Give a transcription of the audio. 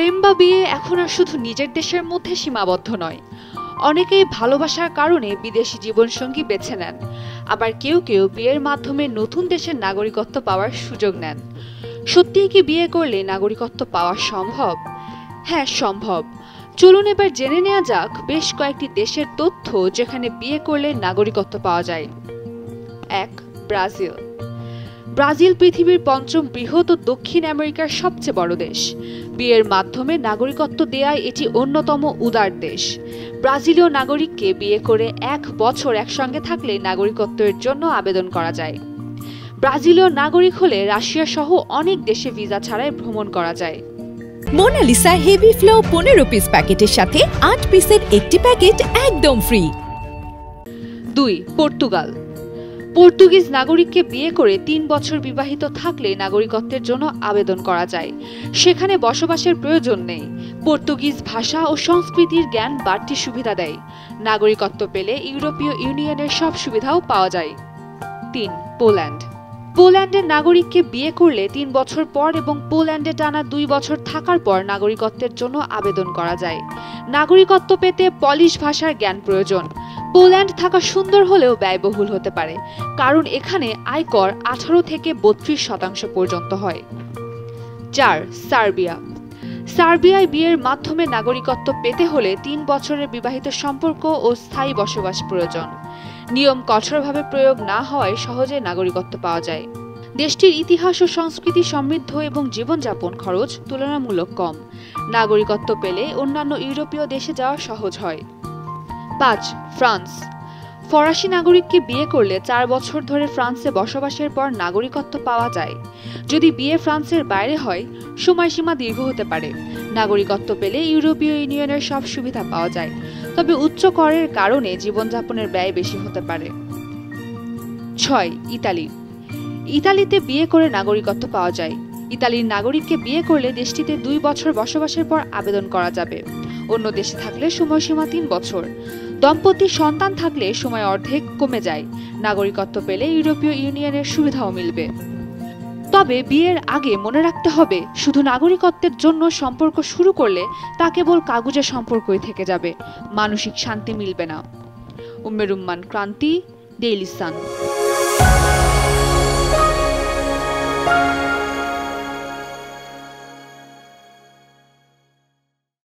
প্রেম বা বিয়ে এখন আর শুধু নিজের দেশের মধ্যে সীমাবদ্ধ নয়। অনেকেই ভালোবাসার কারণে বিদেশি জীবনসঙ্গী বেছে নেন, আবার কেউ কেউ বিয়ের মাধ্যমে নতুন দেশের নাগরিকত্ব পাওয়ার সুযোগ নেন। সত্যিই কি বিয়ে করলে নাগরিকত্ব পাওয়া সম্ভব? হ্যাঁ, সম্ভব। চলুন এবার জেনে নেওয়া যাক বেশ কয়েকটি দেশের তথ্য যেখানে বিয়ে করলে নাগরিকত্ব পাওয়া যায়। ১. ব্রাজিল। ব্রাজিল পৃথিবীর পঞ্চম বৃহৎ ও দক্ষিণ আমেরিকার সবচেয়ে বড় দেশ। বিয়ের মাধ্যমে নাগরিকত্ব দেয়ায় এটি অন্যতম উদার দেশ। ব্রাজিলীয় নাগরিককে বিয়ে করে 1 বছর একসঙ্গে থাকলে নাগরিকত্বের জন্য আবেদন করা যায়। ব্রাজিলীয় নাগরিক হলে রাশিয়া সহ অনেক দেশে ভিসা ছাড়াই ভ্রমণ করা যায়। মোনালিসা হেভি ফ্লো 15 পিস প্যাকেটের সাথে 8 পিসের একটি প্যাকেট একদম ফ্রি। 2. পর্তুগাল। পর্তুগিজ নাগরিককে বিয়ে করে 3 বছর বিবাহিত থাকলে নাগরিকত্বের জন্য আবেদন করা যায়। সেখানে বসবাসের প্রয়োজন নেই। পর্তুগিজ ভাষা ও সংস্কৃতির জ্ঞান বাড়তি সুবিধা দেয়। নাগরিকত্ব পেলে ইউরোপীয় ইউনিয়নের সব সুবিধাও পাওয়া যায়। 3. পোল্যান্ড। পোল্যান্ডের নাগরিককে বিয়ে করলে 3 বছর পর এবং পোল্যান্ডে টানা 2 বছর থাকার পর নাগরিকত্বের জন্য আবেদন করা যায়। নাগরিকত্ব পেতে পলিশ ভাষার জ্ঞান প্রয়োজন। পোল্যান্ড থাকা সুন্দর হলেও ব্যয়বহুল হতে পারে, কারণ এখানে আয়কর 18 থেকে 32% পর্যন্ত হয়। 4. সার্বিয়া। সার্বিয়ায় বিয়ের মাধ্যমে নাগরিকত্ব পেতে হলে 3 বছরের বিবাহিত সম্পর্ক ও স্থায়ী বসবাস প্রয়োজন। নিয়ম কঠোরভাবে প্রয়োগ না হওয়ায় সহজে নাগরিকত্ব পাওয়া যায়। দেশটির ইতিহাস ও সংস্কৃতি সমৃদ্ধ এবং জীবনযাপন খরচ তুলনামূলক কম। নাগরিকত্ব পেলে অন্যান্য ইউরোপীয় দেশে যাওয়া সহজ হয়। 5. ফ্রান্স। ফরাসি নাগরিককে বিয়ে করলে 4 বছর ধরে ফ্রান্সে বসবাসের পর নাগরিকত্ব পাওয়া যায়। যদি বিয়ে ফ্রান্সের বাইরে হয়, সময়সীমা দীর্ঘ হতে পারে। নাগরিকত্ব পেলে ইউরোপীয় ইউনিয়নের সব সুবিধা পাওয়া যায়, তবে উচ্চ করের কারণে জীবনযাপনের ব্যয় বেশি হতে পারে। 6. ইতালি। ইতালিতে বিয়ে করে নাগরিকত্ব পাওয়া যায়। ইতালির নাগরিককে বিয়ে করলে দেশটিতে 2 বছর বসবাসের পর আবেদন করা যাবে। অন্য দেশে থাকলে সময়সীমা 3 বছর। দম্পতির সন্তান থাকলে সময় অর্ধেক কমে যায়। নাগরিকত্ব পেলে ইউরোপীয় ইউনিয়নের সুবিধাও মিলবে। তবে বিয়ের আগে মনে রাখতে হবে, শুধু নাগরিকত্বের জন্য সম্পর্ক শুরু করলে তা কেবল কাগজের সম্পর্কই থেকে যাবে, মানসিক শান্তি মিলবে না। উম্মেরুম্মান ক্রান্তি, ডেইলি সান।